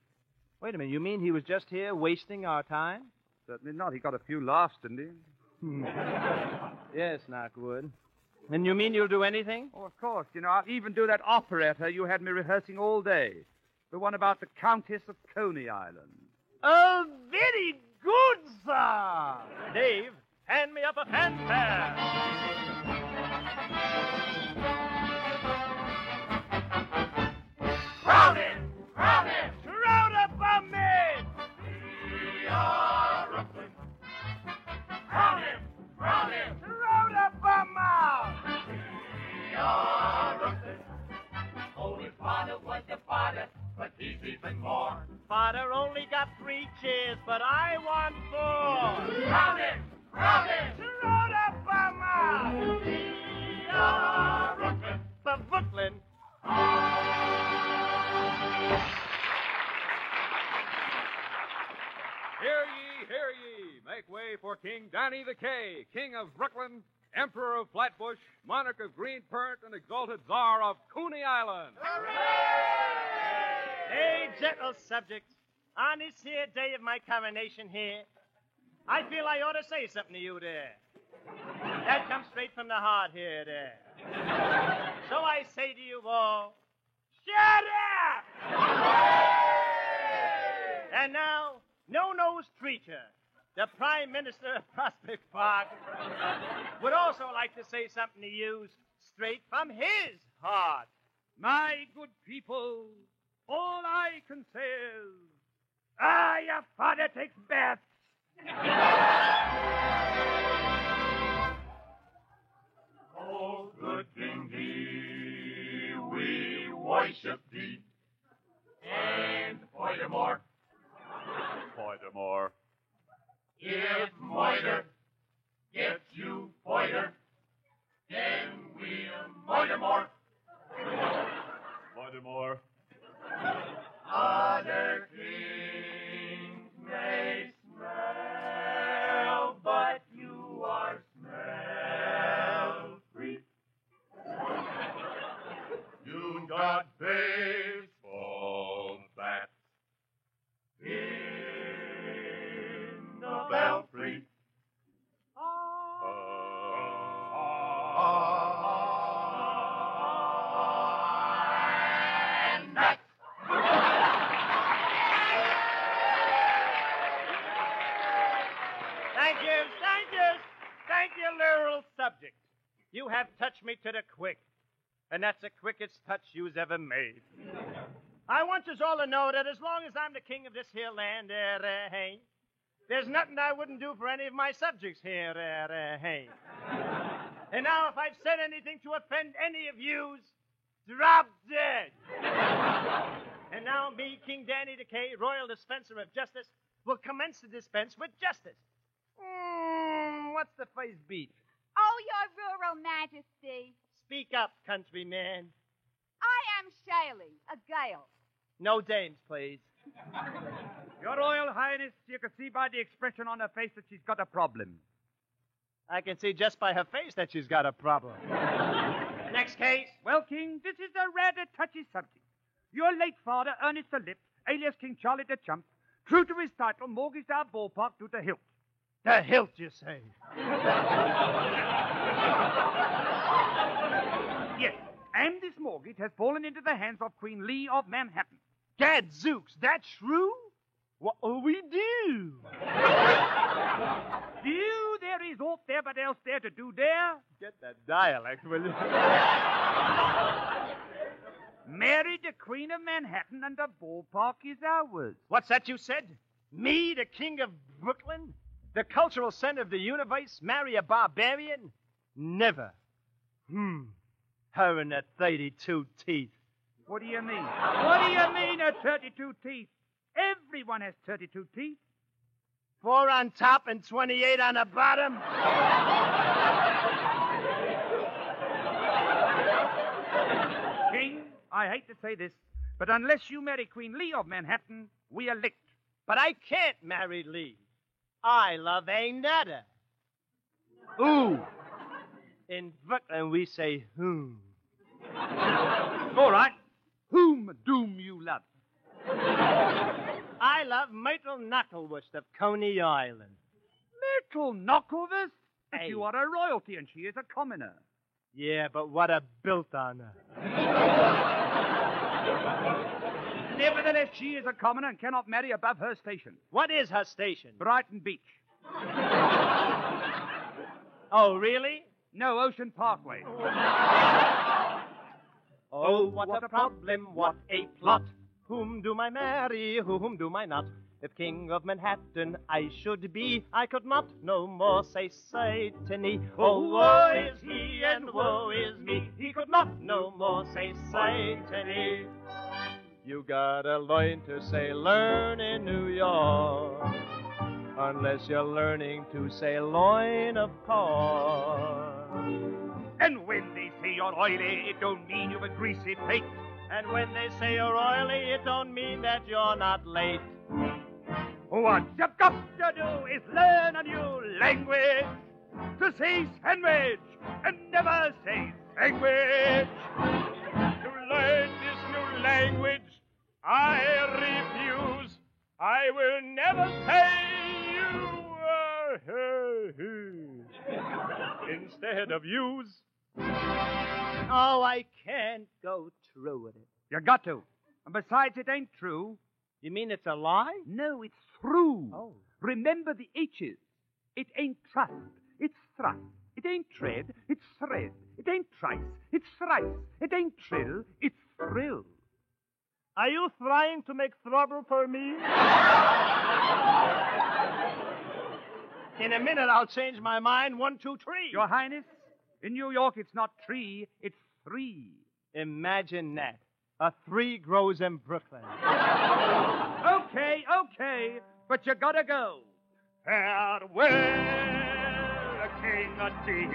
Wait a minute. You mean he was just here wasting our time? Certainly not. He got a few laughs, didn't he? Yes, Knockwood. And you mean you'll do anything? Oh, of course. You know, I'll even do that operetta you had me rehearsing all day. The one about the Countess of Coney Island. Oh, very good, sir. Dave, hand me up a fanfare. Crowded! Crowded! Crowd up on me! We are Brooklyn. Crowded! Crowded! Crowd up on me! We are Brooklyn. Only father was the father, but he's even more. Father only got 3 cheers, but I want 4. Crowded! Crowded! Crowd up on me! We are Brooklyn. But Brooklyn. Hear ye! Make way for King Danny the K, King of Brooklyn, Emperor of Flatbush, Monarch of Greenport, and exalted Tsar of Coney Island. Hey, gentle subjects, on this here day of my coronation here, I feel I ought to say something to you there. That comes straight from the heart here there. So I say to you all, shut up! And now, No-Nose Treacher, the Prime Minister of Prospect Park, would also like to say something to you straight from his heart. My good people, all I can say is, your father takes baths. Oh, good King thee, we worship thee. And furthermore, if Moiter gets you Moiter, then we'll Moiter more. Other kings may smell, but you are smell free. You got baseball bats in the belfry. And that's Thank you, literal subject. You have touched me to the quick, and that's the quickest touch you's ever made. I want you all to know that as long as I'm the king of this here land, hey, there's nothing I wouldn't do for any of my subjects here, hey. And now, if I've said anything to offend any of yous, drop dead. And now, me, King Danny the K, Royal Dispenser of Justice, will commence to dispense with justice. What's the first beat? Oh, your rural majesty. Speak up, countryman. I am Shaley, a Gale. No dames, please. Your Royal Highness, you can see by the expression on her face that she's got a problem. I can see just by her face that she's got a problem. Next case. Well, King, this is a rather touchy subject. Your late father, Ernest the Lip, alias King Charlie the Chump, true to his title, mortgaged our ballpark to the hilt. The hilt, you say? Yes, and this mortgage has fallen into the hands of Queen Lee of Manhattan. Gadzooks, that's true? What'll we do? Do there is aught there but else there to do there? Get that dialect, will you? Marry the Queen of Manhattan and the ballpark is ours. What's that you said? Me, the king of Brooklyn? The cultural center of the universe? Marry a barbarian? Never. Her and that 32 teeth. What do you mean? What do you mean, 32 teeth? Everyone has 32 teeth. 4 on top and 28 on the bottom? King, I hate to say this, but unless you marry Queen Lee of Manhattan, we are licked. But I can't marry Lee. I love another. Ooh. In Brooklyn, we say whom. All right. Whom doom you love? I love Myrtle Knucklewurst of Coney Island. Myrtle Knucklewurst? But Hey. you are a royalty and she is a commoner. Yeah, but what a built on her. Nevertheless, she is a commoner and cannot marry above her station. What is her station? Brighton Beach. Oh, really? No, Ocean Parkway. Oh, what a problem, what a plot. Whom do I marry, whom do I not? If king of Manhattan I should be, I could not no more say Satany. Oh, woe is he and woe is me. He could not no more say Satany. You gotta learn to say learn in New York, unless you're learning to say loin, of course. And when they say you're oily, it don't mean you've a greasy plate. And when they say you're oily, it don't mean that you're not late. What you've got to do is learn a new language. To say sandwich and never say sandwich. To learn this new language, I refuse. I will never say you. Instead of use. Oh, I can't go through with it. You got to. And besides, it ain't true. You mean it's a lie? No, it's true. Oh. Remember the H's. It ain't trust, it's thrust. It ain't tread, it's thread. It ain't trice, it's thrice. It ain't trill, it's thrill. Are you trying to make trouble for me? In a minute, I'll change my mind. 1, 2, 3. Your Highness, in New York, it's not tree, it's 3. Imagine that. A 3 grows in Brooklyn. Okay, but you gotta go. Farewell, King of Thee.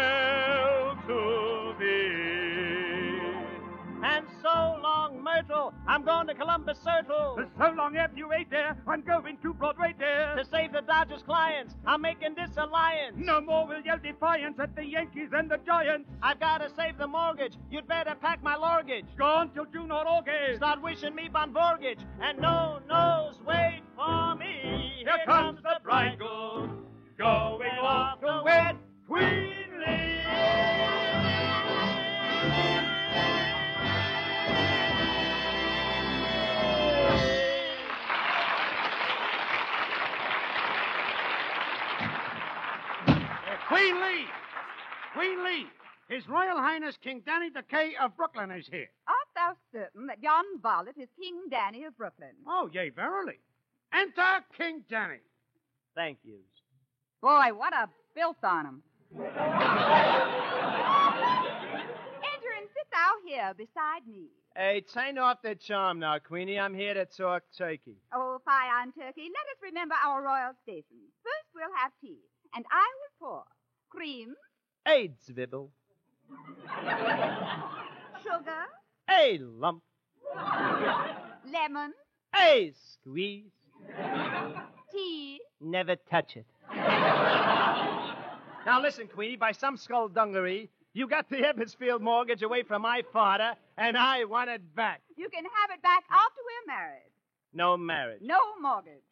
Farewell to thee. And so long, Myrtle. I'm going to Columbus Circle. So long after you ate there, I'm going to Broadway there. To save the Dodgers clients, I'm making this alliance. No more will yell defiance at the Yankees and the Giants. I've got to save the mortgage. You'd better pack my luggage. Gone till June or August. Start wishing me Von Vorgage. And no nose, wait for me. Here comes the bridegroom, going off to wed Queen Lee. Queen Lee! Queen Lee! His Royal Highness King Danny Decay of Brooklyn is here. Art thou certain that yon varlet is King Danny of Brooklyn? Oh, yea, verily. Enter King Danny. Thank you. Boy, what a filth on him. Enter and sit thou here beside me. Hey, turn off that charm now, Queenie. I'm here to talk turkey. Oh, fie on turkey. Let us remember our royal station. First we'll have tea, and I will pour. Cream, Hey, Zvibble. sugar, Hey, lump. lemon, Hey, squeeze. tea. Never touch it. Now listen, Queenie, by some skullduggery, you got the Ebbsfield mortgage away from my father, and I want it back. You can have it back after we're married. No marriage. No mortgage.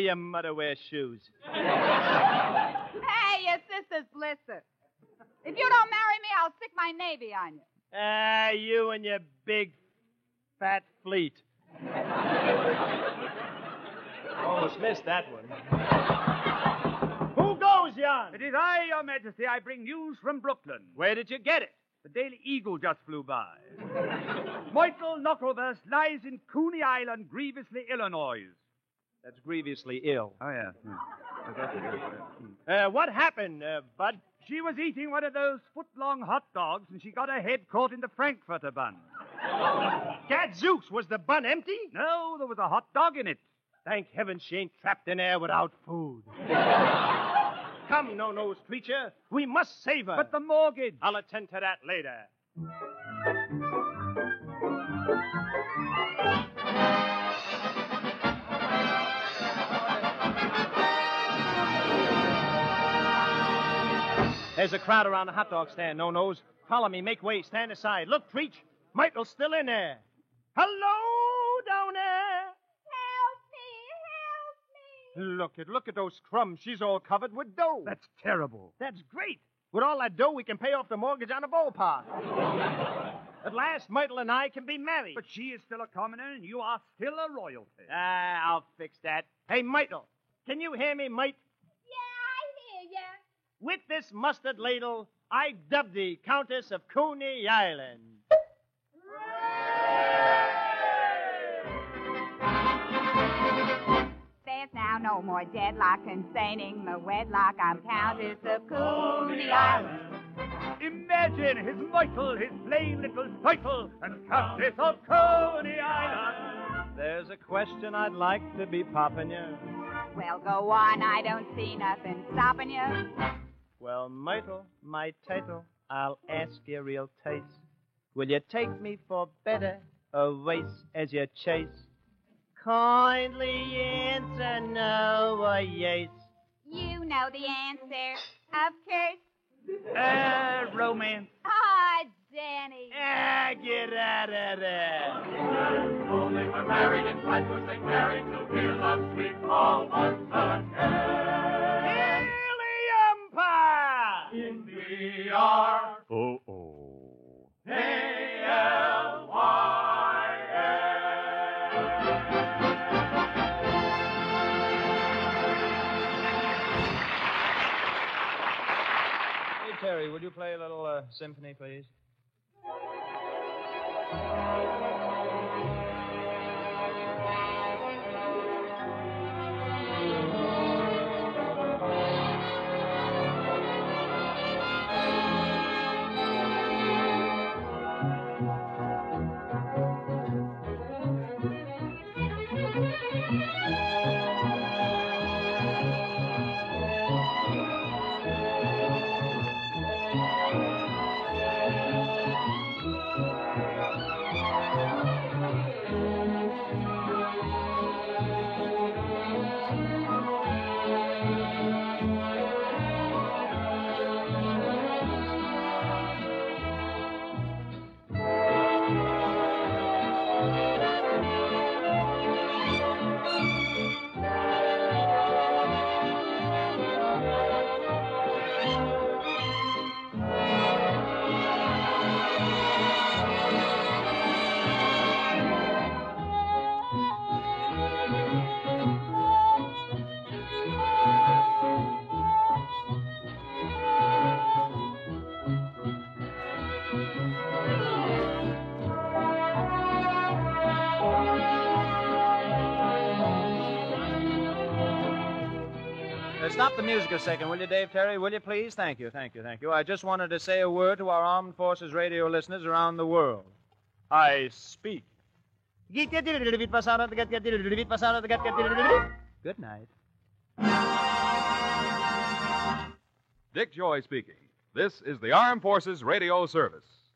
Your mother wears shoes. Hey, your sister's blister. If you don't marry me, I'll stick my navy on you. You and your big, fat fleet. Almost missed that one. Who goes, Jan? It is I, Your Majesty. I bring news from Brooklyn. Where did you get it? The Daily Eagle just flew by. Michael Knuckleverse lies in Coney Island, grievously Illinois. That's grievously ill. Oh, yeah. What happened, Bud? She was eating one of those foot-long hot dogs, and she got her head caught in the Frankfurter bun. Gadzooks, was the bun empty? No, there was a hot dog in it. Thank heaven she ain't trapped in there without food. Come, no-nosed creature. We must save her. But the mortgage. I'll attend to that later. There's a crowd around the hot dog stand, no-nose. Follow me, make way, stand aside. Look, Treach, Myrtle's still in there. Hello, down there. Look at those crumbs. She's all covered with dough. That's terrible. That's great. With all that dough, we can pay off the mortgage on the ballpark. At last, Myrtle and I can be married. But she is still a commoner, and you are still a royalty. I'll fix that. Hey, Myrtle, can you hear me, Mite? Yeah, I hear ya. With this mustard ladle, I dub thee Countess of Coney Island. There's now no more deadlock concerning the wedlock. I'm Countess of Coney Island. Imagine his Michael, his plain little title, and Countess of Coney Island. There's a question I'd like to be popping you. Well, go on. I don't see nothing stopping you. Well, Myrtle, my title, I'll ask you real taste. Will you take me for better or worse as you chase? Kindly answer no or yes. You know the answer, of course. Romance. Ah, Danny. Get out of there. Only we're married in time to St. Mary to hear love sweet all once again. Heliumpire! In B-R. Oh. Hey, Terry, would you play a little symphony, please? Stop the music a second, will you, Dave Terry? Will you, please? Thank you. I just wanted to say a word to our Armed Forces radio listeners around the world. I speak. Good night. Dick Joy speaking. This is the Armed Forces Radio Service.